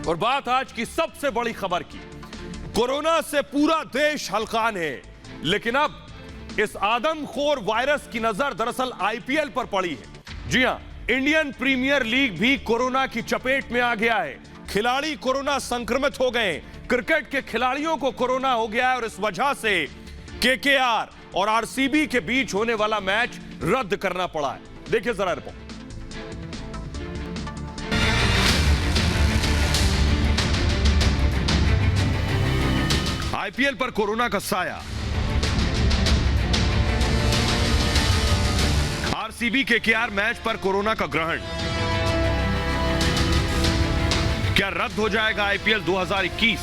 और बात आज की सबसे बड़ी खबर की। कोरोना से पूरा देश हलकान है, लेकिन अब इस आदमखोर वायरस की नजर दरअसल आईपीएल पर पड़ी है। जी हां, इंडियन प्रीमियर लीग भी कोरोना की चपेट में आ गया है। खिलाड़ी कोरोना संक्रमित हो गए। क्रिकेट के खिलाड़ियों को कोरोना हो गया है और इस वजह से केकेआर और आरसीबी के बीच होने वाला मैच रद्द करना पड़ा है। देखिए जरा रिपोर्ट। आईपीएल पर कोरोना का साया। आरसीबी केकेआर मैच पर कोरोना का ग्रहण। क्या रद्द हो जाएगा आईपीएल 2021?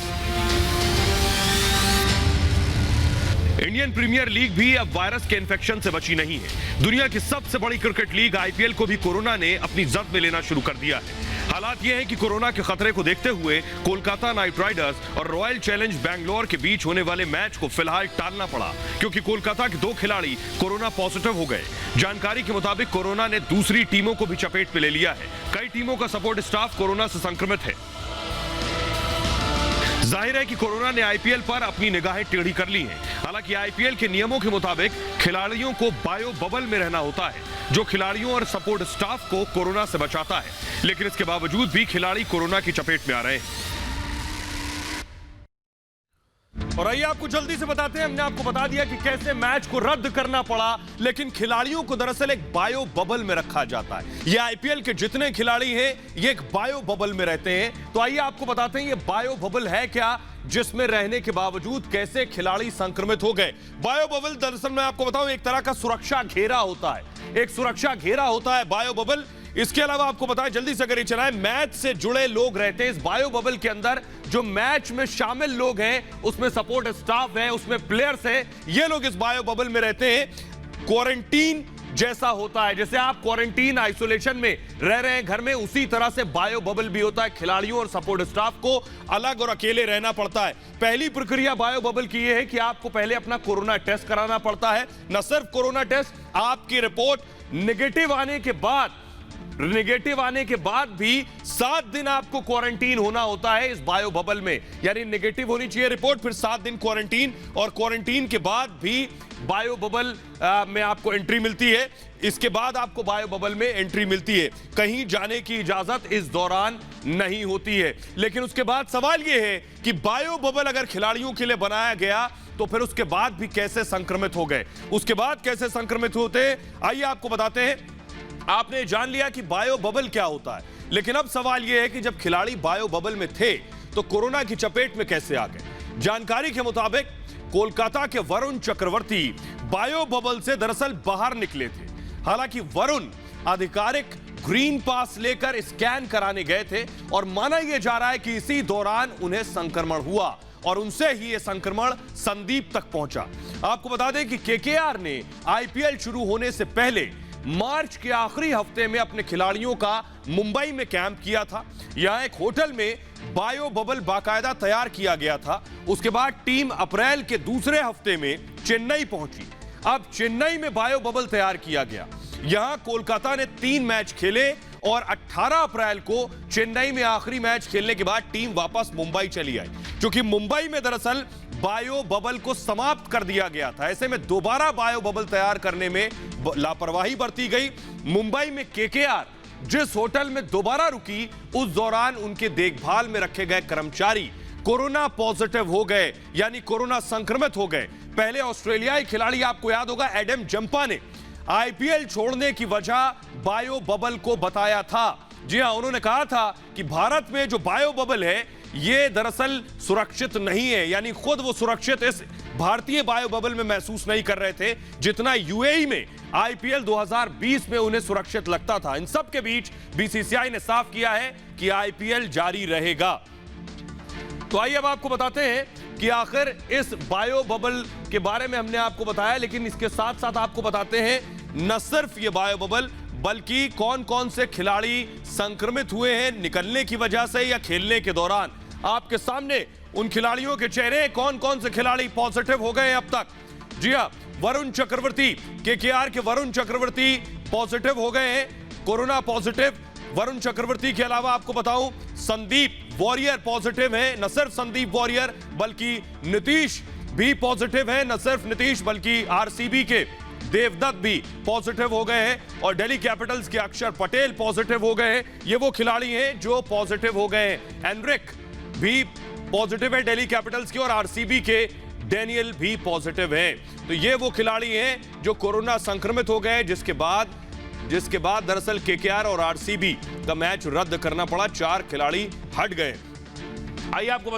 इंडियन प्रीमियर लीग भी अब वायरस के इन्फेक्शन से बची नहीं है। दुनिया की सबसे बड़ी क्रिकेट लीग आईपीएल को भी कोरोना ने अपनी जद में लेना शुरू कर दिया है। हालात यह है कि कोरोना के खतरे को देखते हुए कोलकाता नाइट राइडर्स और रॉयल चैलेंज बैंगलोर के बीच होने वाले मैच को फिलहाल टालना पड़ा, क्योंकि कोलकाता के 2 खिलाड़ी कोरोना पॉजिटिव हो गए। जानकारी के मुताबिक कोरोना ने दूसरी टीमों को भी चपेट में ले लिया है। कई टीमों का सपोर्ट स्टाफ कोरोना से संक्रमित है। जाहिर है कि कोरोना ने आईपीएल पर अपनी निगाहें टेढ़ी कर ली हैं। हालांकि आईपीएल के नियमों के मुताबिक खिलाड़ियों को बायो बबल में रहना होता है, जो खिलाड़ियों और सपोर्ट स्टाफ को कोरोना से बचाता है। लेकिन इसके बावजूद भी खिलाड़ी कोरोना की चपेट में आ रहे हैं। और आइए आपको जल्दी से बताते हैं, हमने आपको बता दिया कि कैसे मैच को रद्द करना पड़ा, लेकिन खिलाड़ियों को दरअसल एक बायो बबल में रखा जाता है। ये आईपीएल के जितने खिलाड़ी हैं ये एक बायो बबल में रहते हैं। तो आइए आपको बताते हैं ये बायो बबल है क्या, जिसमें रहने के बावजूद कैसे खिलाड़ी संक्रमित हो गए। बायो बबल दरअसल मैं आपको बताऊं एक तरह का सुरक्षा घेरा होता है। एक सुरक्षा घेरा होता है बायो बबल। इसके अलावा आपको बताएं जल्दी से, अगर ये चलाएं, मैच से जुड़े लोग रहते हैं इस बायो बबल के अंदर। जो मैच में शामिल लोग हैं उसमें सपोर्ट स्टाफ है, उसमें प्लेयर्स हैं, ये लोग इस बायो बबल में रहते हैं। क्वारंटीन जैसा होता है, जैसे आप क्वारंटीन आइसोलेशन में रह रहे हैं घर में, उसी तरह से बायो बबल भी होता है। खिलाड़ियों और सपोर्ट स्टाफ को अलग और अकेले रहना पड़ता है। पहली प्रक्रिया बायो बबल की यह है कि आपको पहले अपना कोरोना टेस्ट कराना पड़ता है। न सिर्फ कोरोना टेस्ट, आपकी रिपोर्ट नेगेटिव आने के बाद भी 7 दिन आपको क्वारंटीन होना होता है इस बायो बबल में। यानी नेगेटिव होनी चाहिए रिपोर्ट, फिर 7 दिन क्वारंटीन, और क्वारंटीन के बाद भी बायो बबल में आपको एंट्री मिलती है। इसके बाद आपको बायो बबल में एंट्री मिलती है। कहीं जाने की इजाजत इस दौरान नहीं होती है। लेकिन उसके बाद सवाल यह है कि बायो बबल अगर खिलाड़ियों के लिए बनाया गया तो फिर उसके बाद भी कैसे संक्रमित हो गए, उसके बाद कैसे संक्रमित होते हैं, आइए आपको बताते हैं। आपने जान लिया कि बायो बबल क्या होता है, लेकिन अब सवाल यह है कि जब खिलाड़ी बायो बबल में थे तो कोरोना की चपेट में कैसे आ गए। जानकारी के मुताबिक कोलकाता के वरुण चक्रवर्ती बायो बबल से दरअसल बाहर निकले थे। हालांकि वरुण आधिकारिक ग्रीन पास लेकर स्कैन कराने गए थे और माना यह जा रहा है कि इसी दौरान उन्हें संक्रमण हुआ और उनसे ही यह संक्रमण संदीप तक पहुंचा। आपको बता दें कि केकेआर ने आईपीएल शुरू होने से पहले मार्च के आखिरी हफ्ते में अपने खिलाड़ियों का मुंबई में कैंप किया था। यहां एक होटल में बायो बबल बाकायदा तैयार किया गया था। उसके बाद टीम अप्रैल के दूसरे हफ्ते में चेन्नई पहुंची। अब चेन्नई में बायो बबल तैयार किया गया। यहां कोलकाता ने 3 मैच खेले और 18 अप्रैल को चेन्नई में आखिरी मैच खेलने के बाद टीम वापस मुंबई चली आई, क्योंकि मुंबई में दरअसल बायो बबल को समाप्त कर दिया गया था। ऐसे में दोबारा बायो बबल तैयार करने में लापरवाही बरती गई। मुंबई में केकेआर जिस होटल में दोबारा रुकी, उस दौरान उनके देखभाल में रखे गए कर्मचारी कोरोना पॉजिटिव हो गए, यानी कोरोना संक्रमित हो गए। पहले ऑस्ट्रेलियाई खिलाड़ी, आपको याद होगा, एडम जंपा ने आईपीएल छोड़ने की वजह बायो बबल को बताया था। जी हां, उन्होंने कहा था कि भारत में जो बायो बबल है ये दरअसल सुरक्षित नहीं है। यानी खुद वो सुरक्षित इस भारतीय बायो बबल में महसूस नहीं कर रहे थे जितना यूएई में आईपीएल 2020 में उन्हें सुरक्षित लगता था। इन सब के बीच बीसीसीआई ने साफ किया है कि आईपीएल जारी रहेगा। तो आइए अब आपको बताते हैं कि आखिर इस बायो बबल के बारे में हमने आपको बताया, लेकिन इसके साथ साथ आपको बताते हैं न सिर्फ ये बायो बबल, बल्कि कौन कौन से खिलाड़ी संक्रमित हुए हैं निकलने की वजह से या खेलने के दौरान। आपके सामने उन खिलाड़ियों के चेहरे, कौन कौन से खिलाड़ी पॉजिटिव हो गए अब तक। जी हां, वरुण चक्रवर्ती, केकेआर के वरुण चक्रवर्ती पॉजिटिव हो गए हैं, कोरोना पॉजिटिव। वरुण चक्रवर्ती के अलावा आपको बताऊं, संदीप वॉरियर पॉजिटिव हैं, न सिर्फ संदीप वॉरियर बल्कि नीतीश भी पॉजिटिव है, न सिर्फ नीतीश बल्कि आरसीबी के देवदत्त भी पॉजिटिव हो गए हैं और दिल्ली कैपिटल्स के अक्षर पटेल पॉजिटिव हो गए हैं। ये वो खिलाड़ी हैं जो पॉजिटिव हो गए हैं। एनरिक भी पॉजिटिव है दिल्ली कैपिटल्स के और आरसीबी के डैनियल भी पॉजिटिव हैं। तो ये वो खिलाड़ी हैं जो कोरोना संक्रमित हो गए, जिसके बाद दरअसल केकेआर और आरसीबी का मैच रद्द करना पड़ा। 4 खिलाड़ी हट गए। आइए आपको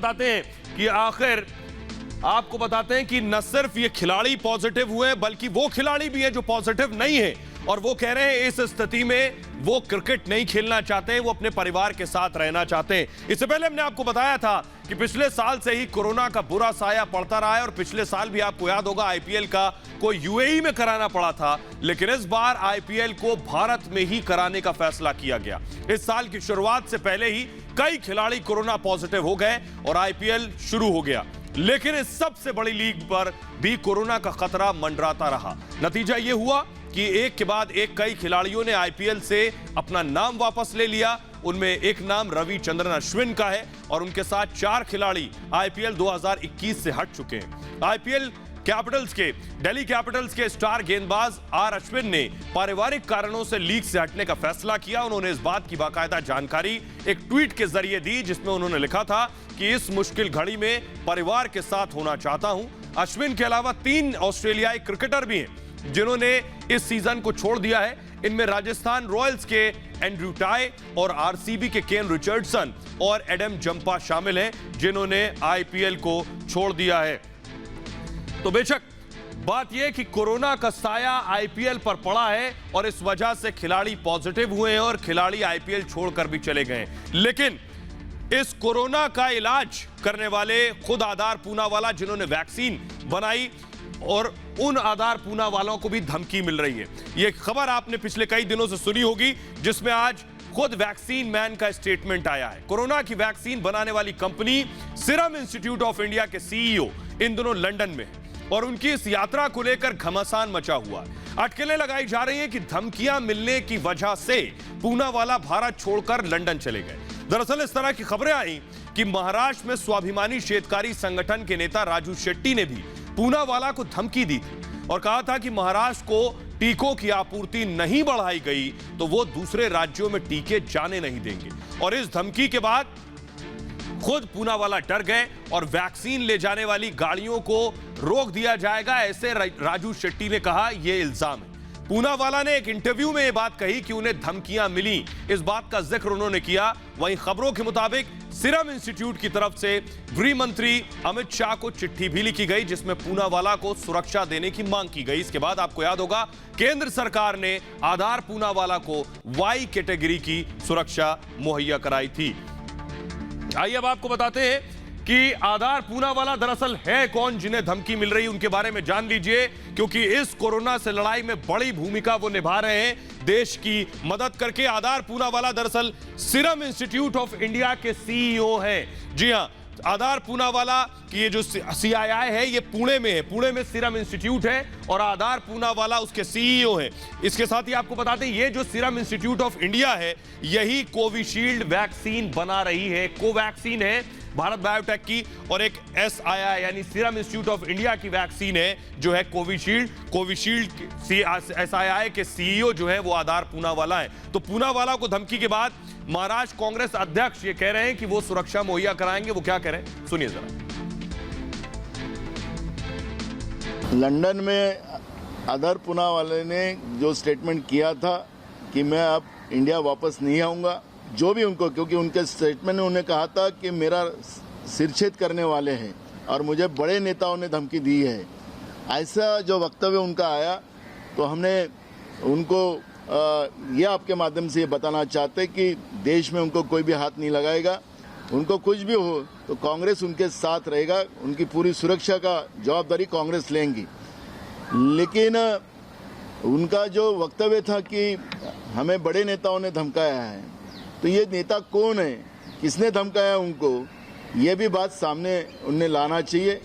बताते हैं कि न सिर्फ ये खिलाड़ी पॉजिटिव हुए बल्कि वो खिलाड़ी भी है जो पॉजिटिव नहीं है और वो कह रहे हैं इस स्थिति में वो क्रिकेट नहीं खेलना चाहते हैं, वो अपने परिवार के साथ रहना चाहते हैं। इससे पहले हमने आपको बताया था कि पिछले साल से ही कोरोना का बुरा साया पड़ता रहा है और पिछले साल भी आपको याद होगा आईपीएल का को यूएई में कराना पड़ा था, लेकिन इस बार आईपीएल को भारत में ही कराने का फैसला किया गया। इस साल की शुरुआत से पहले ही कई खिलाड़ी कोरोना पॉजिटिव हो गए और आईपीएल शुरू हो गया, लेकिन इस सबसे बड़ी लीग पर भी कोरोना का खतरा मंडराता रहा। नतीजा यह हुआ कि एक के बाद एक कई खिलाड़ियों ने आईपीएल से अपना नाम वापस ले लिया। उनमें एक नाम रविचंद्रन अश्विन का है और उनके साथ 4 खिलाड़ी आईपीएल 2021 से हट चुके हैं। आईपीएल दिल्ली कैपिटल्स के स्टार गेंदबाज आर अश्विन ने पारिवारिक कारणों से लीग से हटने का फैसला किया। उन्होंने इस बात की बाकायदा जानकारी एक ट्वीट के जरिए दी, जिसमें उन्होंने लिखा था कि इस मुश्किल घड़ी में परिवार के साथ होना चाहता हूं। अश्विन के अलावा 3 ऑस्ट्रेलियाई क्रिकेटर भी हैं जिन्होंने इस सीजन को छोड़ दिया है। इनमें राजस्थान रॉयल्स के एंड्रयू टाई और आरसीबी के केन रिचर्डसन और एडम जंपा शामिल हैं जिन्होंने आईपीएल को छोड़ दिया है। तो बेशक बात यह कि कोरोना का साया आईपीएल पर पड़ा है और इस वजह से खिलाड़ी पॉजिटिव हुए हैं और खिलाड़ी आईपीएल छोड़कर भी चले गए। लेकिन इस कोरोना का इलाज करने वाले खुद आधार पूनावाला जिन्होंने वैक्सीन बनाई और उन आधार पूनावालों को भी धमकी मिल रही है। यह खबर आपने पिछले कई दिनों से सुनी होगी, जिसमें आज खुद वैक्सीन मैन का स्टेटमेंट आया है। कोरोना की वैक्सीन बनाने वाली company serum institute of India के सीईओ इन दोनों लंदन में है और उनकी इस यात्रा को लेकर घमासान मचा हुआ है। अटकलें लगाई जा रही हैं कि धमकियां मिलने की वजह से पूनावाला भारत छोड़कर लंदन चले गए। दरअसल इस तरह की खबरें आई कि महाराष्ट्र में स्वाभिमानी शेतकारी संगठन के नेता राजू शेट्टी ने भी पूनावाला को धमकी दी थी और कहा था कि महाराष्ट्र को टीकों की आपूर्ति नहीं बढ़ाई गई तो वो दूसरे राज्यों में टीके जाने नहीं देंगे। और इस धमकी के बाद खुद पूनावाला डर गए और वैक्सीन ले जाने वाली गाड़ियों को रोक दिया जाएगा, ऐसे राजू शेट्टी ने कहा। यह इल्जाम है। पूनावाला ने एक इंटरव्यू में यह बात कही कि उन्हें धमकियां मिली, इस बात का जिक्र उन्होंने किया। वहीं खबरों के मुताबिक सीरम इंस्टीट्यूट की तरफ से गृह मंत्री अमित शाह को चिट्ठी भी लिखी गई जिसमें पूनावाला को सुरक्षा देने की मांग की गई। इसके बाद आपको याद होगा केंद्र सरकार ने आधार पूनावाला को वाई कैटेगरी की सुरक्षा मुहैया कराई थी। आइए अब आपको बताते हैं कि आधार पूनावाला दरअसल है कौन जिन्हें धमकी मिल रही, उनके बारे में जान लीजिए, क्योंकि इस कोरोना से लड़ाई में बड़ी भूमिका वो निभा रहे हैं देश की मदद करके। आधार पूनावाला दरअसल सीरम इंस्टीट्यूट ऑफ इंडिया के सीईओ हैं। जी हां, आधार पूनावाला की ये जो सीआईआई है ये पुणे में है, पुणे में सीरम इंस्टीट्यूट है और आधार पूनावाला उसके सीईओ हैं। इसके साथ ही आपको बताते हैं ये जो सीरम इंस्टीट्यूट ऑफ इंडिया है यही कोविशील्ड वैक्सीन बना रही है। कोवैक्सीन है भारत बायोटेक की और एक एसआईआई यानी सीरम इंस्टीट्यूट ऑफ इंडिया की वैक्सीन है जो है कोविशील्ड एसआईआई के सीईओ जो है वो आधार पूनावाला है। तो पूनावाला को धमकी के बाद महाराष्ट्र कांग्रेस अध्यक्ष ये कह रहे हैं कि वो सुरक्षा मुहैया कराएंगे। वो क्या कह रहे हैं सुनिए जरा। लंदन में आधार पूनावाला ने जो स्टेटमेंट किया था कि मैं अब इंडिया वापस नहीं आऊंगा, जो भी उनको, क्योंकि उनके स्टेटमेंट में उन्होंने कहा था कि मेरा सिरछेद करने वाले हैं और मुझे बड़े नेताओं ने धमकी दी है। ऐसा जो वक्तव्य उनका आया तो हमने उनको ये आपके माध्यम से ये बताना चाहते कि देश में उनको कोई भी हाथ नहीं लगाएगा। उनको कुछ भी हो तो कांग्रेस उनके साथ रहेगा, उनकी पूरी सुरक्षा का जवाबदारी कांग्रेस लेंगी। लेकिन उनका जो वक्तव्य था कि हमें बड़े नेताओं ने धमकाया है, तो ये नेता कौन है, किसने धमकाया उनको, ये भी बात सामने उन्हें लाना चाहिए।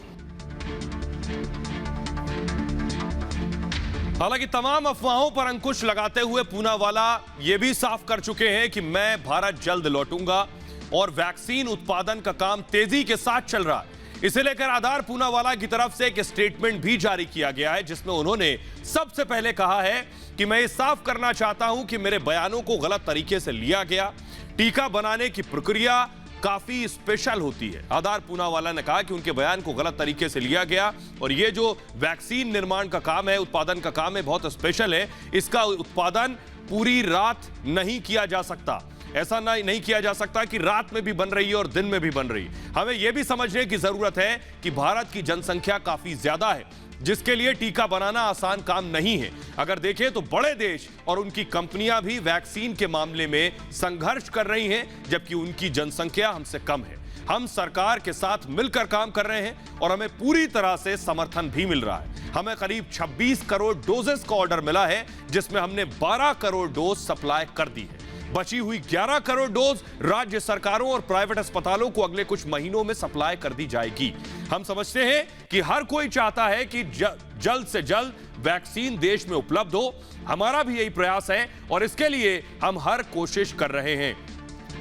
हालांकि तमाम अफवाहों पर अंकुश लगाते हुए पूनावाला ये भी साफ कर चुके हैं कि मैं भारत जल्द लौटूंगा। और वैक्सीन उत्पादन का काम तेजी के साथ चल रहा है। इसे लेकर आधार पूनावाला की तरफ से एक स्टेटमेंट भी जारी किया गया है, जिसमें उन्होंने सबसे पहले कहा है कि मैं ये साफ करना चाहता हूं कि मेरे बयानों को गलत तरीके से लिया गया। टीका बनाने की प्रक्रिया काफी स्पेशल होती है। आधार पूनावाला ने कहा कि उनके बयान को गलत तरीके से लिया गया और ये जो वैक्सीन निर्माण का काम है, उत्पादन का काम है, बहुत स्पेशल है। इसका उत्पादन पूरी रात नहीं किया जा सकता। ऐसा नहीं किया जा सकता कि रात में भी बन रही है और दिन में भी बन रही है। हमें यह भी समझने की जरूरत है कि भारत की जनसंख्या काफी ज्यादा है, जिसके लिए टीका बनाना आसान काम नहीं है। अगर देखें तो बड़े देश और उनकी कंपनियां भी वैक्सीन के मामले में संघर्ष कर रही हैं, जबकि उनकी जनसंख्या हमसे कम है। हम सरकार के साथ मिलकर काम कर रहे हैं और हमें पूरी तरह से समर्थन भी मिल रहा है। हमें करीब 26 करोड़ डोजेस का ऑर्डर मिला है, जिसमें हमने 12 करोड़ डोज सप्लाई कर दी है। बची हुई 11 करोड़ डोज राज्य सरकारों और प्राइवेट अस्पतालों को अगले कुछ महीनों में सप्लाई कर दी जाएगी। हम समझते हैं कि हर कोई चाहता है कि जल्द से जल्द वैक्सीन देश में उपलब्ध हो। हमारा भी यही प्रयास है और इसके लिए हम हर कोशिश कर रहे हैं।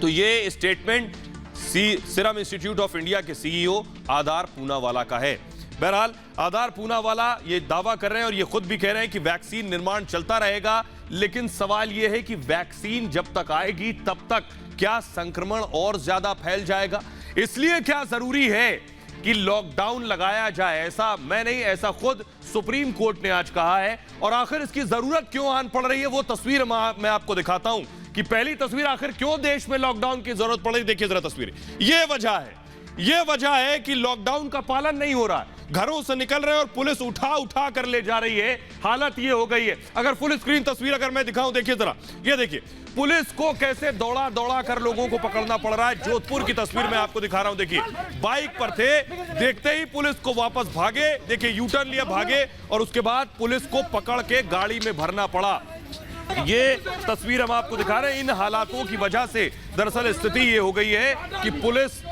तो ये statement serum institute of India के सीईओ आधार पूनावाला का है। बहरहाल आधार पूनावाला ये दावा कर रहे हैं और ये खुद भी कह रहे हैं कि वैक्सीन निर्माण चलता रहेगा, लेकिन सवाल ये है कि वैक्सीन जब तक आएगी तब तक क्या संक्रमण और ज्यादा फैल जाएगा। इसलिए क्या जरूरी है कि लॉकडाउन लगाया जाए? ऐसा मैं नहीं, ऐसा खुद सुप्रीम कोर्ट ने आज कहा है। और आखिर इसकी जरूरत क्यों आन पड़ रही है, वो तस्वीर मैं आपको दिखाता हूं कि पहली तस्वीर आखिर क्यों देश में लॉकडाउन की जरूरत पड़ रही। देखिए जरा तस्वीर, ये वजह है कि लॉकडाउन का पालन नहीं हो रहा है। घरों से निकल रहे हैं और पुलिस उठा कर ले जा रही है। हालत ये हो गई है। अगर फुल स्क्रीन तस्वीर अगर मैं दिखाऊं, देखिए जरा, ये देखिए पुलिस को कैसे दौड़ा कर लोगों को पकड़ना पड़ रहा है। जोधपुर की तस्वीर मैं आपको दिखा रहा हूं। देखिए बाइक पर थे, देखते ही पुलिस को वापस भागे। देखिए यू टर्न लिया, भागे और उसके बाद पुलिस को पकड़ के गाड़ी में भरना पड़ा। ये तस्वीर हम आपको दिखा रहे हैं। इन हालातों की वजह से दरअसल स्थिति ये हो गई है कि पुलिस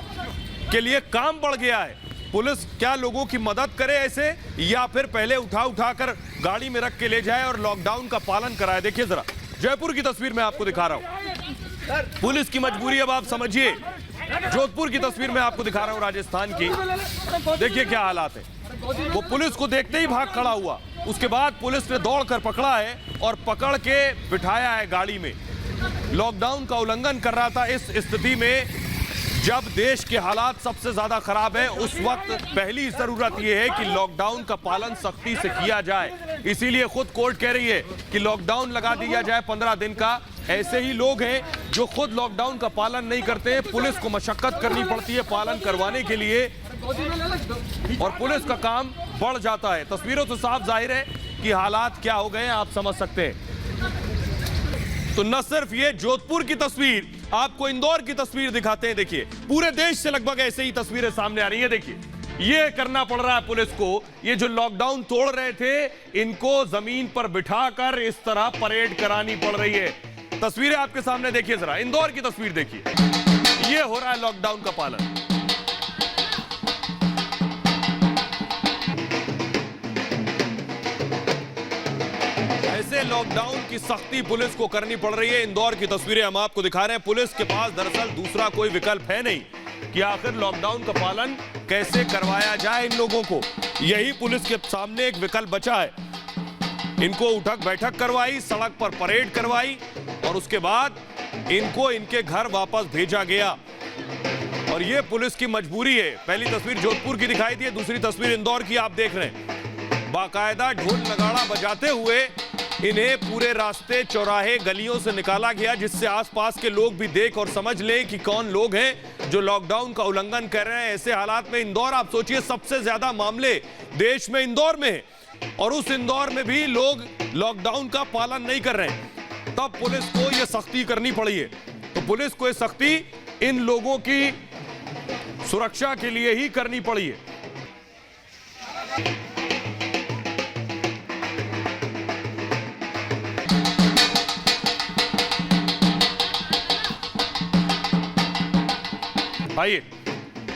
के लिए काम बढ़ गया है। पुलिस क्या लोगों की मदद करे ऐसे, या फिर पहले उठा कर गाड़ी में रख के ले जाए और लॉकडाउन का पालन कराए। देखिए जरा जयपुर की तस्वीर मैं आपको दिखा रहा हूं। पुलिस की मजबूरी अब आप समझिए। जोधपुर की तस्वीर मैं आपको दिखा रहा हूं, राजस्थान की। देखिए क्या हालात है। वो पुलिस को देखते ही भाग खड़ा हुआ। उसके बाद पुलिस ने दौड़कर पकड़ा है और पकड़ के बिठाया है गाड़ी में। लॉकडाउन का उल्लंघन कर रहा था। इस स्थिति में जब देश के हालात सबसे ज्यादा खराब है, उस वक्त पहली जरूरत यह है कि लॉकडाउन का पालन सख्ती से किया जाए। इसीलिए खुद कोर्ट कह रही है कि लॉकडाउन लगा दिया जाए 15 दिन का। ऐसे ही लोग हैं जो खुद लॉकडाउन का पालन नहीं करते हैं, पुलिस को मशक्कत करनी पड़ती है पालन करवाने के लिए और पुलिस का काम बढ़ जाता है। तस्वीरों से साफ जाहिर है कि हालात क्या हो गए हैं, आप समझ सकते हैं। तो न सिर्फ ये जोधपुर की तस्वीर, आपको इंदौर की तस्वीर दिखाते हैं। देखिए पूरे देश से लगभग ऐसे ही तस्वीरें सामने आ रही है। देखिए ये करना पड़ रहा है पुलिस को। ये जो लॉकडाउन तोड़ रहे थे, इनको जमीन पर बिठाकर इस तरह परेड करानी पड़ रही है। तस्वीरें आपके सामने देखिए जरा, इंदौर की तस्वीर देखिए। ये हो रहा है लॉकडाउन का पालन। ऐसे लॉकडाउन की सख्ती पुलिस को करनी पड़ रही है। इंदौर की तस्वीरें हम आपको दिखा रहे हैं। पुलिस के पास दरअसल दूसरा कोई विकल्प है नहीं कि आखिर लॉकडाउन का पालन कैसे करवाया जाए इन लोगों को। यही पुलिस के सामने एक विकल्प बचा है। इनको उठक बैठक करवाई, सड़क पर परेड करवाई और उसके बाद इनको इनके घर वापस भेजा गया। और ये पुलिस की मजबूरी है। पहली तस्वीर जोधपुर की दिखाई दी है, दूसरी तस्वीर इंदौर की आप देख रहे हैं। बाकायदा ढोल नगाड़ा बजाते हुए इन्हें पूरे रास्ते, चौराहे, गलियों से निकाला गया, जिससे आसपास के लोग भी देख और समझ लें कि कौन लोग हैं जो लॉकडाउन का उल्लंघन कर रहे हैं। ऐसे हालात में इंदौर, आप सोचिए सबसे ज्यादा मामले देश में इंदौर में है और उस इंदौर में भी लोग लॉकडाउन का पालन नहीं कर रहे हैं। तब पुलिस को यह सख्ती करनी पड़ी है। तो पुलिस को यह सख्ती इन लोगों की सुरक्षा के लिए ही करनी पड़ी है। आइए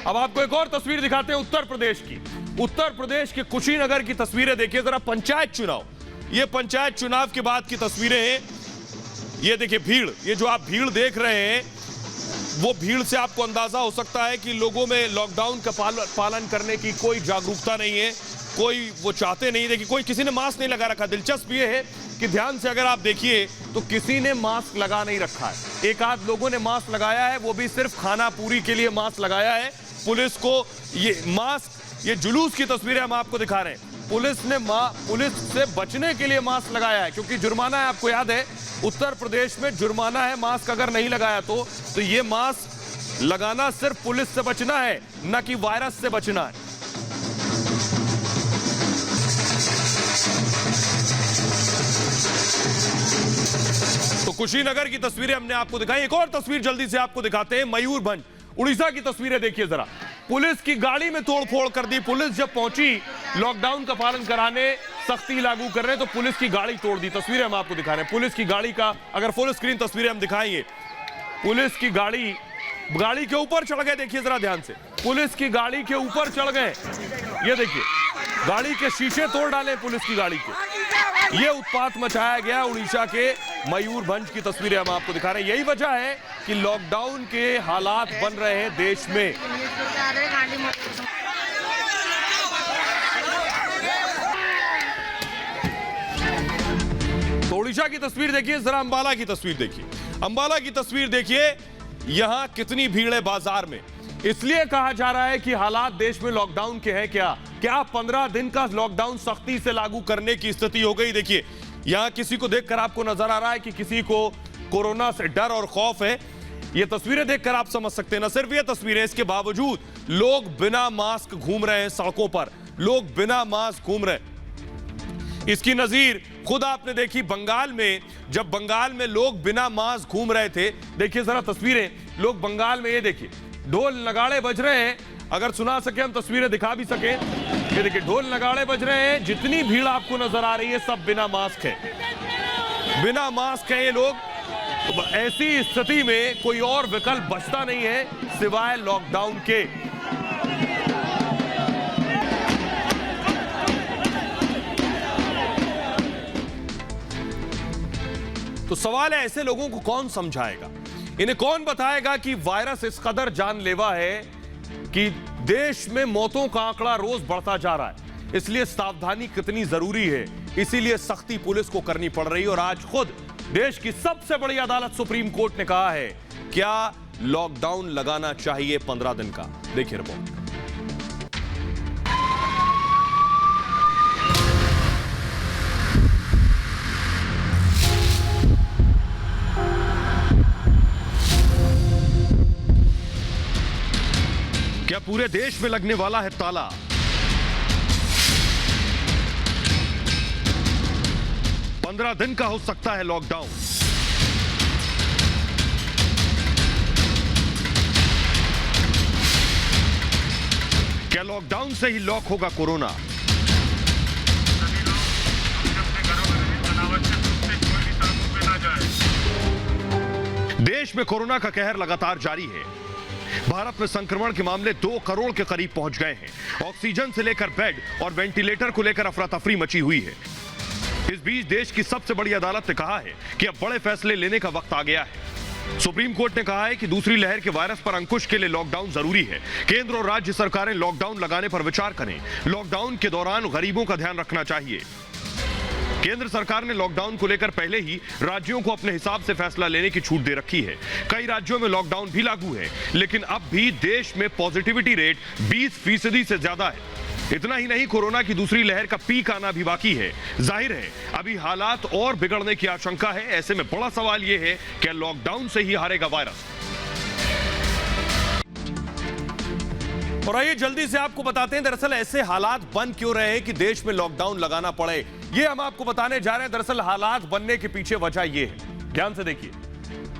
अब आपको एक और तस्वीर दिखाते हैं उत्तर प्रदेश की। उत्तर प्रदेश के कुशीनगर की तस्वीरें देखिए जरा। पंचायत चुनाव, ये पंचायत चुनाव के बाद की तस्वीरें हैं। ये देखिए भीड़, ये जो आप भीड़ देख रहे हैं, वो भीड़ से आपको अंदाजा हो सकता है कि लोगों में लॉकडाउन का पालन करने की कोई जागरूकता नहीं है, कोई वो चाहते नहीं। देखिए, कोई किसी ने मास्क नहीं लगा रखा। दिलचस्प ये है कि ध्यान से अगर आप देखिए तो किसी ने मास्क लगा नहीं रखा है। एक आध लोगों ने मास्क लगाया है, वो भी सिर्फ खाना पूरी के लिए मास्क लगाया है। पुलिस को ये मास्क, ये जुलूस की तस्वीरें हम आपको दिखा रहे हैं। पुलिस से बचने के लिए मास्क लगाया है, क्योंकि जुर्माना है। आपको याद है उत्तर प्रदेश में जुर्माना है मास्क अगर नहीं लगाया तो ये मास्क लगाना सिर्फ पुलिस से बचना है, न कि वायरस से बचना है। तो कुशीनगर की तस्वीरें हमने आपको दिखाई। एक और तस्वीर जल्दी से आपको दिखाते हैं, मयूरभंज उड़ीसा की तस्वीरें देखिए जरा। पुलिस की गाड़ी में तोड़फोड़ कर दी। पुलिस जब पहुंची लॉकडाउन का पालन कराने, सख्ती लागू कर रहे हैं, तो पुलिस की गाड़ी तोड़ दी। तस्वीरें हम आपको दिखा रहे हैं पुलिस की गाड़ी का। अगर फुल स्क्रीन तस्वीरें हम दिखाएंगे, पुलिस की गाड़ी के ऊपर चढ़ गए। देखिए जरा ध्यान से, पुलिस की गाड़ी के ऊपर चढ़ गए। ये देखिए, गाड़ी के शीशे तोड़ डाले पुलिस की गाड़ी के। ये उत्पात मचाया गया उड़ीसा के मयूरभंज की तस्वीरें हम आपको दिखा रहे हैं। यही वजह है कि लॉकडाउन के हालात बन रहे हैं देश में। तो उड़ीसा की तस्वीर देखिए, जरा अंबाला की तस्वीर देखिए। अंबाला की तस्वीर देखिए, यहां कितनी भीड़ है बाजार में। इसलिए कहा जा रहा है कि हालात देश में लॉकडाउन के हैं। क्या 15 दिन का लॉकडाउन सख्ती से लागू करने की स्थिति हो गई। देखिए, यहां किसी को देखकर आपको नजर आ रहा है कि किसी को कोरोना से डर और खौफ है। ये तस्वीरें देखकर आप समझ सकते हैं। न सिर्फ ये तस्वीरें, इसके बावजूद लोग बिना मास्क घूम रहे हैं सड़कों पर। लोग बिना मास्क घूम रहे हैं। इसकी नजीर खुद आपने देखी बंगाल में, जब बंगाल में लोग बिना मास्क घूम रहे थे। देखिए जरा तस्वीरें, लोग बंगाल में, ये देखिए ढोल नगाड़े बज रहे हैं। अगर सुना सके हम तस्वीरें दिखा भी सके। ये देखिए ढोल नगाड़े बज रहे हैं। जितनी भीड़ आपको नजर आ रही है सब बिना मास्क है, बिना मास्क है ये लोग। तो ऐसी स्थिति में कोई और विकल्प बचता नहीं है सिवाय लॉकडाउन के। तो सवाल है, ऐसे लोगों को कौन समझाएगा, इन्हें कौन बताएगा कि वायरस इस कदर जानलेवा है कि देश में मौतों का आंकड़ा रोज बढ़ता जा रहा है। इसलिए सावधानी कितनी जरूरी है, इसीलिए सख्ती पुलिस को करनी पड़ रही है। और आज खुद देश की सबसे बड़ी अदालत सुप्रीम कोर्ट ने कहा है क्या लॉकडाउन लगाना चाहिए 15 दिन का। देखिए रिपोर्ट। क्या पूरे देश में लगने वाला है ताला। पंद्रह दिन का हो सकता है लॉकडाउन। क्या लॉकडाउन से ही लॉक होगा कोरोना। देश में कोरोना का कहर लगातार जारी है। भारत में संक्रमण के मामले 2 करोड़ के करीब पहुंच गए हैं। ऑक्सीजन से लेकर बेड और वेंटिलेटर को लेकर अफरा तफरी मची हुई है। इस बीच देश की सबसे बड़ी अदालत ने कहा है कि अब बड़े फैसले लेने का वक्त आ गया है। सुप्रीम कोर्ट ने कहा है कि दूसरी लहर के वायरस पर अंकुश के लिए लॉकडाउन जरूरी है। केंद्र और राज्य सरकारें लॉकडाउन लगाने पर विचार करें। लॉकडाउन के दौरान गरीबों का ध्यान रखना चाहिए। केंद्र सरकार ने लॉकडाउन को लेकर पहले ही राज्यों को अपने हिसाब से फैसला लेने की छूट दे रखी है। कई राज्यों में लॉकडाउन भी लागू है, लेकिन अब भी देश में पॉजिटिविटी रेट 20% से ज्यादा है। इतना ही नहीं, कोरोना की दूसरी लहर का पीक आना भी बाकी है। जाहिर है अभी हालात और बिगड़ने की आशंका है। ऐसे में बड़ा सवाल यह है कि लॉकडाउन से ही हारेगा वायरस। और आइए जल्दी से आपको बताते हैं दरअसल ऐसे हालात बन क्यों रहे हैं कि देश में लॉकडाउन लगाना पड़े। ये हम आपको बताने जा रहे हैं। दरअसल हालात बनने के पीछे वजह ये है, ध्यान से देखिए।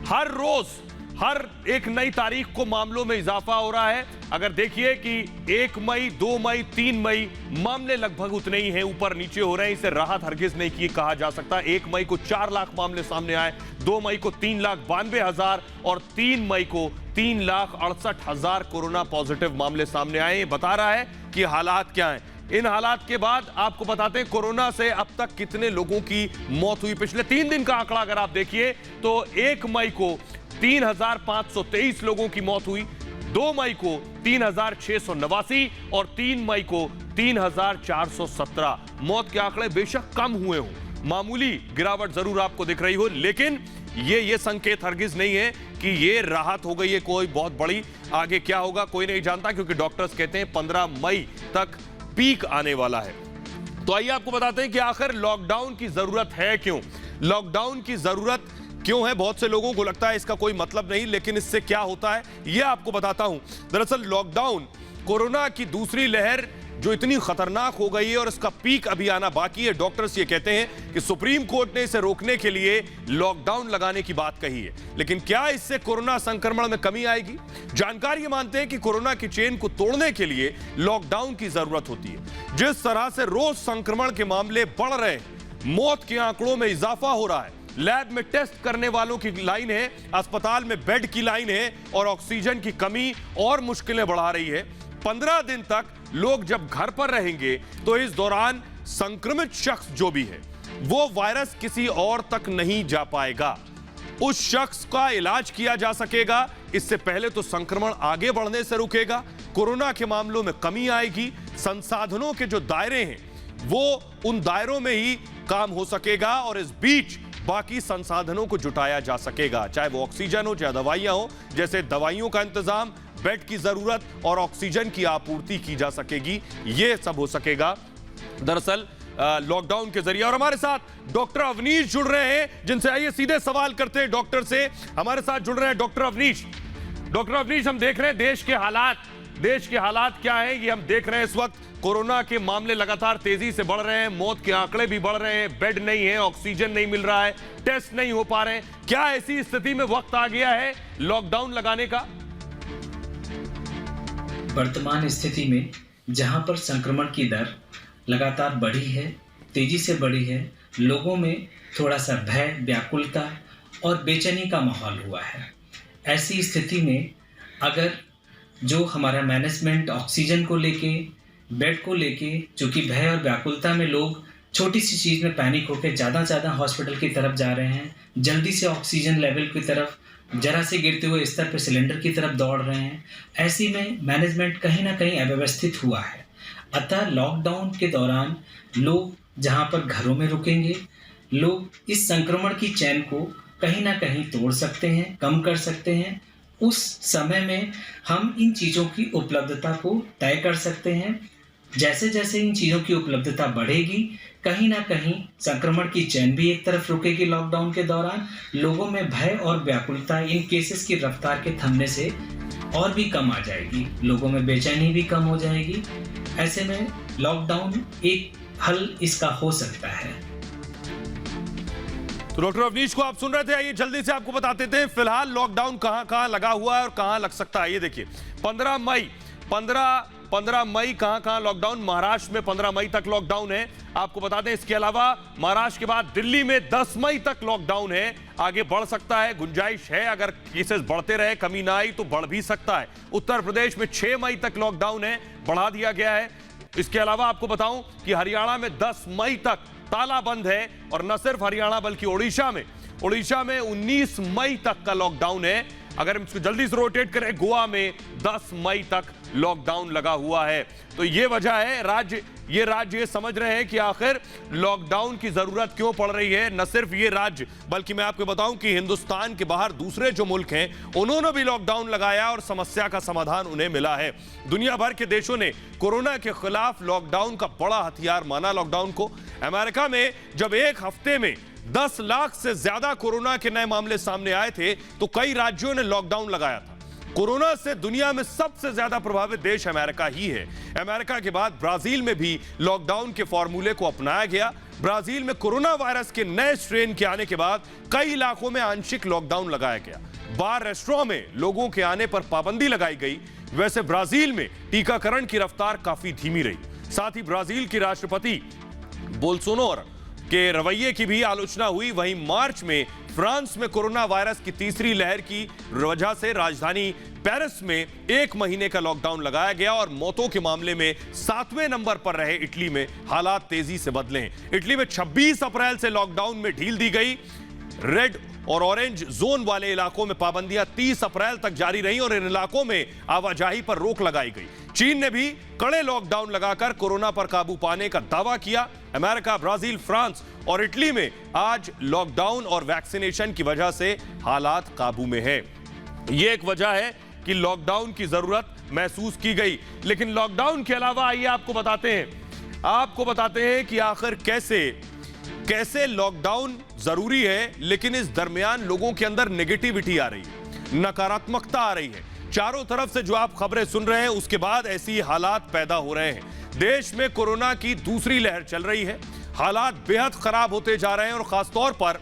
हर रोज हर एक नई तारीख को मामलों में इजाफा हो रहा है। अगर देखिए कि 1 मई, 2 मई, 3 मई मामले लगभग उतने ही हैं, ऊपर नीचे हो रहे हैं। इसे राहत हरगिज नहीं की कहा जा सकता। 1 मई को 4 लाख मामले सामने आए, 2 मई को 3,92,000 और 3 मई को 3,68,000 कोरोना पॉजिटिव मामले सामने आए। ये बता रहा है कि हालात क्या हैं। इन हालात के बाद आपको बताते हैं कोरोना से अब तक कितने लोगों की मौत हुई। पिछले 3 दिन का आंकड़ा अगर आप देखिए तो 1 मई को 3,523 लोगों की मौत हुई, 2 मई को 3,689 और 3 मई को 3,417। मौत के आंकड़े बेशक कम हुए हों, मामूली गिरावट जरूर आपको दिख रही हो, लेकिन ये संकेत हरगिज नहीं है कि ये राहत हो गई है कोई बहुत बड़ी। आगे क्या होगा कोई नहीं जानता, क्योंकि डॉक्टर्स कहते हैं 15 मई तक पीक आने वाला है। तो आइए आपको बताते हैं कि आखिर लॉकडाउन की जरूरत है क्यों। लॉकडाउन की जरूरत क्यों है, बहुत से लोगों को लगता है इसका कोई मतलब नहीं, लेकिन इससे क्या होता है यह आपको बताता हूं। दरअसल लॉकडाउन, कोरोना की दूसरी लहर जो इतनी खतरनाक हो गई है और इसका पीक अभी आना बाकी है, डॉक्टर्स ये कहते हैं कि सुप्रीम कोर्ट ने इसे रोकने के लिए लॉकडाउन लगाने की बात कही है। लेकिन क्या इससे कोरोना संक्रमण में कमी आएगी? जानकार ये मानते हैं कि कोरोना की चेन को तोड़ने के लिए लॉकडाउन की जरूरत होती है। जिस तरह से रोज संक्रमण के मामले बढ़ रहे हैं, मौत के आंकड़ों में इजाफा हो रहा है, लैब में टेस्ट करने वालों की लाइन है, अस्पताल में बेड की लाइन है और ऑक्सीजन की कमी और मुश्किलें बढ़ा रही है। 15 दिन तक लोग जब घर पर रहेंगे तो इस दौरान संक्रमित शख्स जो भी है वो वायरस किसी और तक नहीं जा पाएगा, उस शख्स का इलाज किया जा सकेगा। इससे पहले तो संक्रमण आगे बढ़ने से रुकेगा, कोरोना के मामलों में कमी आएगी, संसाधनों के जो दायरे हैं वो उन दायरों में ही काम हो सकेगा और इस बीच बाकी संसाधनों को जुटाया जा सकेगा, चाहे वो ऑक्सीजन हो, चाहे दवाइयां हो। जैसे दवाइयों का इंतजाम, बेड की जरूरत और ऑक्सीजन की आपूर्ति की जा सकेगी, ये सब हो सकेगा दरअसल लॉकडाउन के जरिए। और हमारे साथ डॉक्टर अवनीश जुड़ रहे हैं, जिनसे आइए सीधे सवाल करते हैं डॉक्टर से। हमारे साथ जुड़ रहे हैं डॉक्टर अवनीश। डॉक्टर अवनीश, हम देख रहे हैं देश के हालात क्या है, ये हम देख रहे हैं इस वक्त कोरोना के मामले लगातार तेजी से बढ़ रहे हैं, मौत के आंकड़े भी बढ़ रहे हैं, बेड नहीं है, ऑक्सीजन नहीं मिल रहा है, टेस्ट नहीं हो पा रहे हैं। क्या ऐसी स्थिति में वक्त आ गया है लॉकडाउन लगाने का? वर्तमान स्थिति में जहां पर संक्रमण की दर लगातार बढ़ी है, तेजी से बढ़ी है, लोगों में थोड़ा सा भय, व्याकुलता और बेचैनी का माहौल हुआ है। ऐसी स्थिति में अगर जो हमारा मैनेजमेंट ऑक्सीजन को लेके, बेड को लेके, चूँकि भय और व्याकुलता में लोग छोटी सी चीज़ में पैनिक होकर ज़्यादा हॉस्पिटल की तरफ जा रहे हैं, जल्दी से ऑक्सीजन लेवल की तरफ, जरा से गिरते हुए स्तर पर सिलेंडर की तरफ दौड़ रहे हैं। ऐसी में मैनेजमेंट कहीं ना कहीं अव्यवस्थित हुआ है। अतः लॉकडाउन के दौरान लोग जहां पर घरों में रुकेंगे, लोग इस संक्रमण की चैन को कहीं ना कहीं तोड़ सकते हैं, कम कर सकते हैं। उस समय में हम इन चीज़ों की उपलब्धता को तय कर सकते हैं। जैसे जैसे इन चीज़ों की उपलब्धता बढ़ेगी, कहीं ना कहीं संक्रमण की चैन भी एक तरफ रुकेगी। लॉकडाउन के दौरान लोगों में भय और व्याकुलता इन केसेस की रफ्तार के थमने से और भी कम आ जाएगी, लोगों में बेचैनी भी कम हो जाएगी। ऐसे में लॉकडाउन एक हल इसका हो सकता है। तो डॉक्टर अवनीश को आप सुन रहे थे, आइए जल्दी से आपको बता देते हैं फिलहाल लॉकडाउन कहां लगा हुआ है और कहां लग सकता है। ये देखिए 15 मई कहां लॉकडाउन। महाराष्ट्र में 15 मई तक लॉकडाउन है, आपको बता दें। इसके अलावा महाराष्ट्र के बाद दिल्ली में 10 मई तक लॉकडाउन है, आगे बढ़ सकता है, गुंजाइश है, अगर केसेस बढ़ते रहे, कमी ना आई तो बढ़ भी सकता है। उत्तर प्रदेश में 6 मई तक लॉकडाउन है, बढ़ा दिया गया है। इसके अलावा आपको बताऊं कि हरियाणा में 10 मई तक ताला बंद है, और न सिर्फ हरियाणा बल्कि ओडिशा में 19 मई तक का लॉकडाउन है। अगर हम इसको जल्दी से रोटेट करें, गोवा में 10 मई तक लॉकडाउन लगा हुआ है। तो ये वजह है, राज्य ये समझ रहे हैं कि आखिर लॉकडाउन की जरूरत क्यों पड़ रही है। न सिर्फ ये राज्य, बल्कि मैं आपको बताऊं कि हिंदुस्तान के बाहर दूसरे जो मुल्क हैं उन्होंने भी लॉकडाउन लगाया और समस्या का समाधान उन्हें मिला है। दुनिया भर के देशों ने कोरोना के खिलाफ लॉकडाउन का बड़ा हथियार माना लॉकडाउन को। अमेरिका में जब एक हफ्ते में 10 लाख से ज्यादा कोरोना के नए मामले सामने आए थे तो कई राज्यों ने लॉकडाउन लगाया था। कोरोना से दुनिया में सबसे ज्यादा प्रभावित देश अमेरिका ही है। अमेरिका के बाद ब्राजील में भी लॉकडाउन के फॉर्मूले को अपनाया गया। ब्राजील में कोरोना वायरस के नए स्ट्रेन के आने के बाद कई इलाकों में आंशिक लॉकडाउन लगाया गया। बार, रेस्टोरेंट में लोगों के आने पर पाबंदी लगाई गई। वैसे ब्राजील में टीकाकरण की रफ्तार काफी धीमी रही। साथ ही ब्राजील के राष्ट्रपति बोल्सोनारो के रवैये की भी आलोचना हुई। वहीं मार्च में फ्रांस में कोरोना वायरस की तीसरी लहर की वजह से राजधानी पेरिस में 1 महीने का लॉकडाउन लगाया गया और मौतों के मामले में 7वें नंबर पर रहे इटली में हालात तेजी से बदले हैं। इटली में 26 अप्रैल से लॉकडाउन में ढील दी गई। रेड और ऑरेंज जोन वाले इलाकों में पाबंदियां 30 अप्रैल तक जारी रहीं और इन इलाकों में आवाजाही पर रोक लगाई गई। चीन ने भी कड़े लॉकडाउन लगाकर कोरोना पर काबू पाने का दावा किया। अमेरिका, ब्राजील, फ्रांस और इटली में आज लॉकडाउन और वैक्सीनेशन की वजह से हालात काबू में है। यह एक वजह है कि लॉकडाउन की जरूरत महसूस की गई। लेकिन लॉकडाउन के अलावा आइए आपको बताते हैं कि आखिर कैसे लॉकडाउन जरूरी है, लेकिन इस दरमियान लोगों के अंदर नेगेटिविटी आ रही है, नकारात्मकता आ रही है। चारों तरफ से जो आप खबरें सुन रहे हैं उसके बाद ऐसी हालात पैदा हो रहे हैं। देश में कोरोना की दूसरी लहर चल रही है, हालात बेहद खराब होते जा रहे हैं और खासतौर पर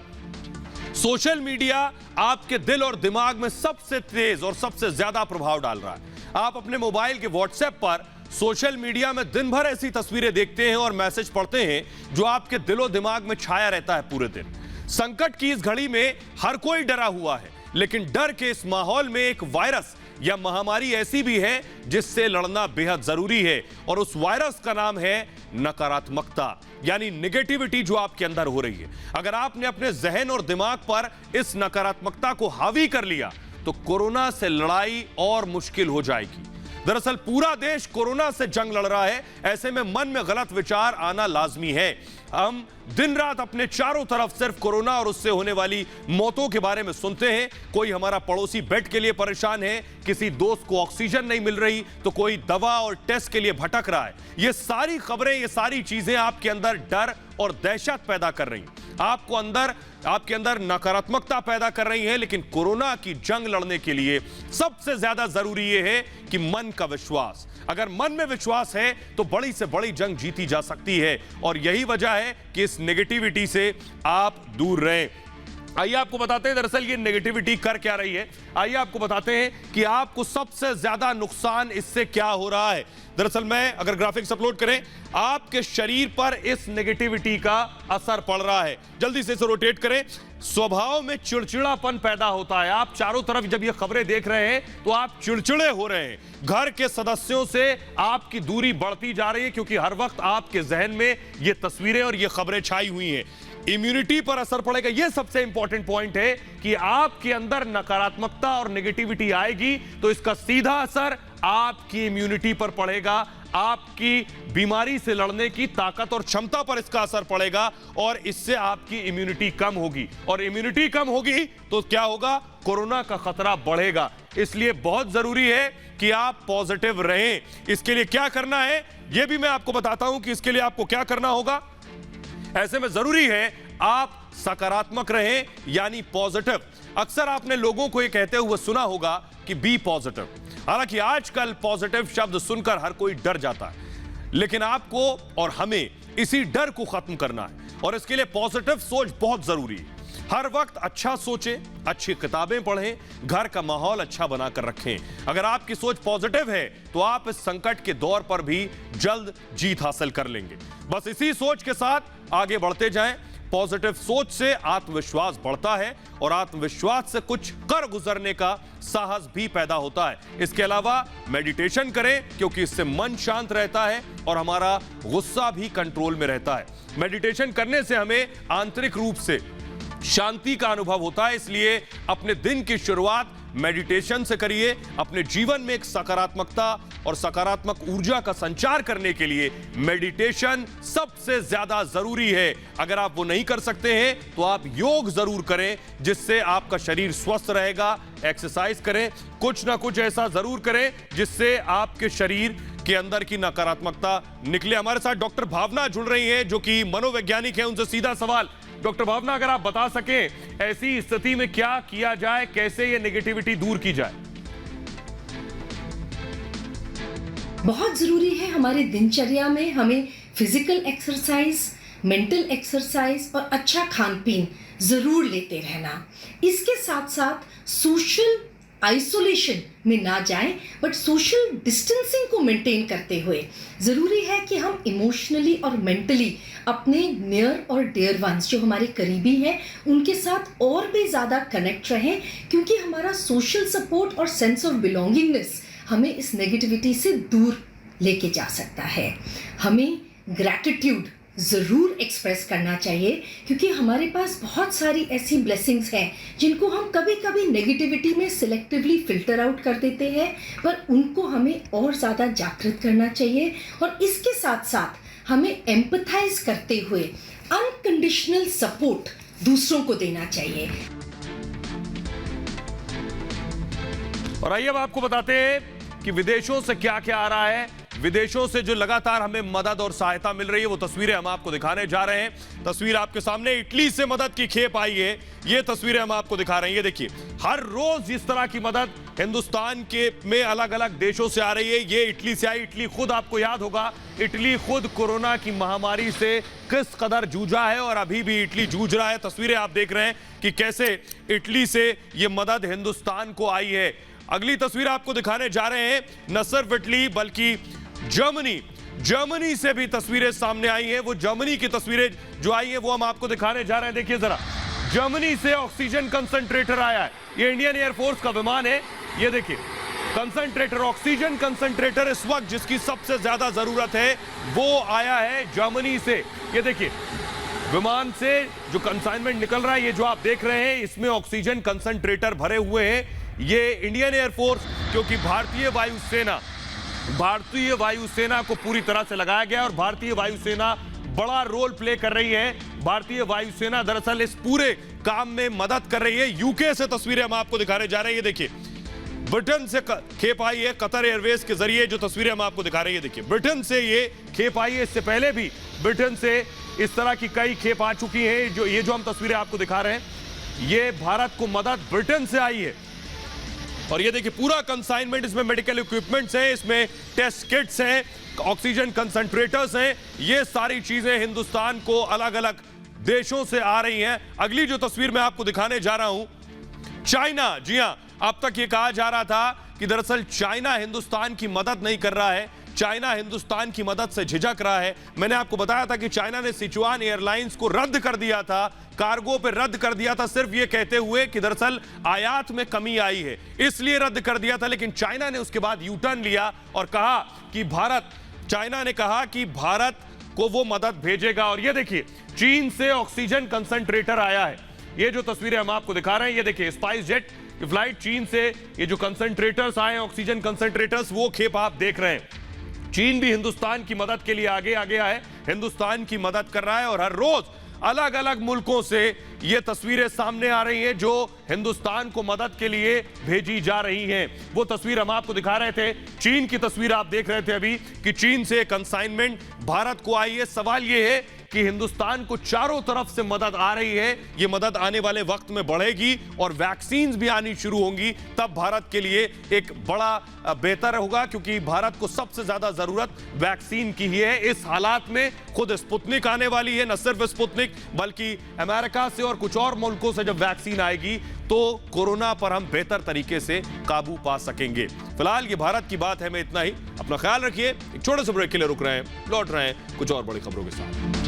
सोशल मीडिया आपके दिल और दिमाग में सबसे तेज और सबसे ज्यादा प्रभाव डाल रहा है। आप अपने मोबाइल के व्हाट्सएप पर सोशल मीडिया में दिन भर ऐसी तस्वीरें देखते हैं और मैसेज पढ़ते हैं जो आपके दिलो दिमाग में छाया रहता है पूरे दिन। संकट की इस घड़ी में हर कोई डरा हुआ है, लेकिन डर के इस माहौल में एक वायरस या महामारी ऐसी भी है जिससे लड़ना बेहद जरूरी है और उस वायरस का नाम है नकारात्मकता, यानी नेगेटिविटी जो आपके अंदर हो रही है। अगर आपने अपने जहन और दिमाग पर इस नकारात्मकता को हावी कर लिया तो कोरोना से लड़ाई और मुश्किल हो जाएगी। दरअसल पूरा देश कोरोना से जंग लड़ रहा है, ऐसे में मन में गलत विचार आना लाजमी है। हम दिन रात अपने चारों तरफ सिर्फ कोरोना और उससे होने वाली मौतों के बारे में सुनते हैं। कोई हमारा पड़ोसी बेड के लिए परेशान है, किसी दोस्त को ऑक्सीजन नहीं मिल रही, तो कोई दवा और टेस्ट के लिए भटक रहा है। ये सारी खबरें, ये सारी चीजें आपके अंदर डर और दहशत पैदा कर रही हैं, आपके अंदर नकारात्मकता पैदा कर रही है। लेकिन कोरोना की जंग लड़ने के लिए सबसे ज्यादा जरूरी यह है कि मन का विश्वास। अगर मन में विश्वास है तो बड़ी से बड़ी जंग जीती जा सकती है और यही वजह है कि इस नेगेटिविटी से आप दूर रहें। आइए आपको बताते हैं दरअसल ये नेगेटिविटी कर क्या रही है। आइए आपको बताते हैं कि आपको सबसे ज्यादा नुकसान इससे क्या हो रहा है। दरअसल मैं अगर ग्राफिक्स अपलोड करें, आपके शरीर पर इस नेगेटिविटी का असर पड़ रहा है। जल्दी से इसे रोटेट करें। स्वभाव में चिड़चिड़ापन पैदा होता है। आप चारों तरफ जब ये खबरें देख रहे हैं तो आप चिड़चिड़े हो रहे हैं। घर के सदस्यों से आपकी दूरी बढ़ती जा रही है क्योंकि हर वक्त आपके जहन में ये तस्वीरें और ये खबरें छाई हुई हैं। इम्यूनिटी पर असर पड़ेगा। यह सबसे इंपॉर्टेंट पॉइंट है कि आपके अंदर नकारात्मकता और नेगेटिविटी आएगी तो इसका सीधा असर आपकी इम्यूनिटी पर पड़ेगा, आपकी बीमारी से लड़ने की ताकत और क्षमता पर इसका असर पड़ेगा और इससे आपकी इम्यूनिटी कम होगी और इम्यूनिटी कम होगी तो क्या होगा, कोरोना का खतरा बढ़ेगा। इसलिए बहुत जरूरी है कि आप पॉजिटिव रहें। इसके लिए क्या करना है यह भी मैं आपको बताता हूं कि इसके लिए आपको क्या करना होगा। ऐसे में जरूरी है आप सकारात्मक रहें, यानी पॉजिटिव। अक्सर आपने लोगों को यह कहते हुए सुना होगा कि बी पॉजिटिव। हालांकि आजकल पॉजिटिव शब्द सुनकर हर कोई डर जाता है, लेकिन आपको और हमें इसी डर को खत्म करना है और इसके लिए पॉजिटिव सोच बहुत जरूरी है। हर वक्त अच्छा सोचें, अच्छी किताबें पढ़ें, घर का माहौल अच्छा बनाकर रखें। अगर आपकी सोच पॉजिटिव है तो आप इस संकट के दौर पर भी जल्द जीत हासिल कर लेंगे। बस इसी सोच के साथ आगे बढ़ते जाएं। पॉजिटिव सोच से आत्मविश्वास बढ़ता है और आत्मविश्वास से कुछ कर गुजरने का साहस भी पैदा होता है। इसके अलावा मेडिटेशन करें क्योंकि इससे मन शांत रहता है और हमारा गुस्सा भी कंट्रोल में रहता है। मेडिटेशन करने से हमें आंतरिक रूप से शांति का अनुभव होता है, इसलिए अपने दिन की शुरुआत मेडिटेशन से करिए। अपने जीवन में एक सकारात्मकता और सकारात्मक ऊर्जा का संचार करने के लिए मेडिटेशन सबसे ज्यादा जरूरी है। अगर आप वो नहीं कर सकते हैं तो आप योग जरूर करें जिससे आपका शरीर स्वस्थ रहेगा। एक्सरसाइज करें, कुछ ना कुछ ऐसा जरूर करें जिससे आपके शरीर के अंदर की नकारात्मकता निकले। हमारे साथ डॉक्टर भावना जुड़ रही हैं जो कि मनोवैज्ञानिक हैं। उनसे सीधा सवाल, डॉक्टर भावना, अगर आप बता सकें ऐसी स्थिति में क्या किया जाए, कैसे ये नेगेटिविटी दूर की जाए? बहुत जरूरी है हमारे दिनचर्या में हमें फिजिकल एक्सरसाइज, मेंटल एक्सरसाइज और अच्छा खान पीन जरूर लेते रहना। इसके साथ साथ सोशल आइसोलेशन में ना जाएं, बट सोशल डिस्टेंसिंग को मेंटेन करते हुए ज़रूरी है कि हम इमोशनली और मेंटली अपने नियर और डियर वंस जो हमारे करीबी हैं उनके साथ और भी ज़्यादा कनेक्ट रहें, क्योंकि हमारा सोशल सपोर्ट और सेंस ऑफ बिलोंगिंगनेस हमें इस नेगेटिविटी से दूर लेके जा सकता है। हमें ग्रैटिट्यूड ज़रूर एक्सप्रेस करना चाहिए, क्योंकि हमारे पास बहुत सारी ऐसी ब्लेसिंग्स हैं जिनको हम कभी कभी नेगेटिविटी में सिलेक्टिवली फिल्टर आउट कर देते हैं, पर उनको हमें और ज़्यादा जागृत करना चाहिए और इसके साथ साथ हमें एम्पथाइज करते हुए अनकंडीशनल सपोर्ट दूसरों को देना चाहिए। और आइए अब आपको बताते हैं कि विदेशों से क्या क्या आ रहा है। विदेशों से जो लगातार हमें मदद और सहायता मिल रही है वो तस्वीरें हम आपको दिखाने जा रहे हैं। तस्वीर आपके सामने, इटली से मदद की खेप आई है, ये तस्वीरें हम आपको दिखा रहे हैं। ये देखिए, हर रोज इस तरह की मदद हिंदुस्तान के में अलग अलग देशों से आ रही है। ये इटली से आई। इटली खुद, आपको याद होगा, इटली खुद कोरोना की महामारी से किस कदर जूझा है और अभी भी इटली जूझ रहा है। तस्वीरें आप देख रहे हैं कि कैसे इटली से ये मदद हिंदुस्तान को आई है। अगली तस्वीर आपको दिखाने जा रहे हैं, न सिर्फ इटली बल्कि जर्मनी से भी तस्वीरें सामने आई हैं। वो जर्मनी की तस्वीरें जो आई हैं वो हम आपको दिखाने जा रहे हैं। देखिए जरा, जर्मनी से ऑक्सीजन कंसंट्रेटर आया है। ये इंडियन एयरफोर्स का विमान है। ये देखिए, कंसंट्रेटर, ऑक्सीजन कंसंट्रेटर इस वक्त जिसकी सबसे ज्यादा जरूरत है वो आया है जर्मनी से। ये देखिए, विमान से जो कंसाइनमेंट निकल रहा है, ये जो आप देख रहे हैं, इसमें ऑक्सीजन कंसंट्रेटर भरे हुए हैं। ये इंडियन एयरफोर्स, क्योंकि भारतीय वायुसेना को पूरी तरह से लगाया गया और भारतीय वायुसेना बड़ा रोल प्ले कर रही है। भारतीय वायुसेना दरअसल इस पूरे काम में मदद कर रही है। यूके से तस्वीरें हम आपको दिखाने जा रहे हैं। ये देखिए, ब्रिटेन से खेप आई है कतर एयरवेज के जरिए। जो तस्वीरें हम आपको दिखा रहे हैं, देखिए, ब्रिटेन से ये खेप आई है। इससे पहले भी ब्रिटेन से इस तरह की कई खेप आ चुकी हैं। जो हम तस्वीरें आपको दिखा रहे हैं, ये भारत को मदद ब्रिटेन से आई है। और ये देखिए, पूरा कंसाइनमेंट, इसमें मेडिकल इक्विपमेंट्स हैं, इसमें टेस्ट किट्स हैं, ऑक्सीजन कंसंट्रेटर्स हैं। ये सारी चीजें हिंदुस्तान को अलग अलग देशों से आ रही हैं। अगली जो तस्वीर मैं आपको दिखाने जा रहा हूं, चाइना। जी हां, अब तक ये कहा जा रहा था कि दरअसल चाइना हिंदुस्तान की मदद नहीं कर रहा है, चाइना हिंदुस्तान की मदद से झिझक रहा है। मैंने आपको बताया था कि चाइना ने सिचुआन एयरलाइंस को रद्द कर दिया था, कार्गो पे रद्द कर दिया था, सिर्फ ये कहते हुए कि दरअसल आयात में कमी आई है, इसलिए रद्द कर दिया था। लेकिन चाइना ने उसके बाद यू टर्न लिया और कहा कि चाइना ने कहा कि भारत को वो मदद भेजेगा। और ये देखिए, चीन से ऑक्सीजन कंसंट्रेटर आया है। ये जो तस्वीरें हम आपको दिखा रहे हैं, ये देखिए, स्पाइस जेट की फ्लाइट, चीन से ये जो कंसंट्रेटर्स आए हैं, ऑक्सीजन कंसंट्रेटर्स, वो खेप आप देख रहे हैं। चीन भी हिंदुस्तान की मदद के लिए आगे है, हिंदुस्तान की मदद कर रहा है। और हर रोज अलग अलग मुल्कों से ये तस्वीरें सामने आ रही हैं जो हिंदुस्तान को मदद के लिए भेजी जा रही हैं। वो तस्वीर हम आपको दिखा रहे थे, चीन की तस्वीर आप देख रहे थे अभी कि चीन से कंसाइनमेंट भारत को आई है। सवाल ये है कि हिंदुस्तान को चारों तरफ से मदद आ रही है, ये मदद आने वाले वक्त में बढ़ेगी और वैक्सीन भी आनी शुरू होंगी, तब भारत के लिए एक बड़ा बेहतर होगा, क्योंकि भारत को सबसे ज्यादा जरूरत वैक्सीन की ही है। इस हालात में खुद स्पुतनिक आने वाली है, न सिर्फ स्पुतनिक बल्कि अमेरिका से और कुछ और मुल्कों से जब वैक्सीन आएगी तो कोरोना पर हम बेहतर तरीके से काबू पा सकेंगे। फिलहाल ये भारत की बात है, मैं इतना ही। अपना ख्याल रखिए। एक छोटे से ब्रेक के लिए रुक रहे हैं, लौट रहे हैं कुछ और बड़ी खबरों के साथ।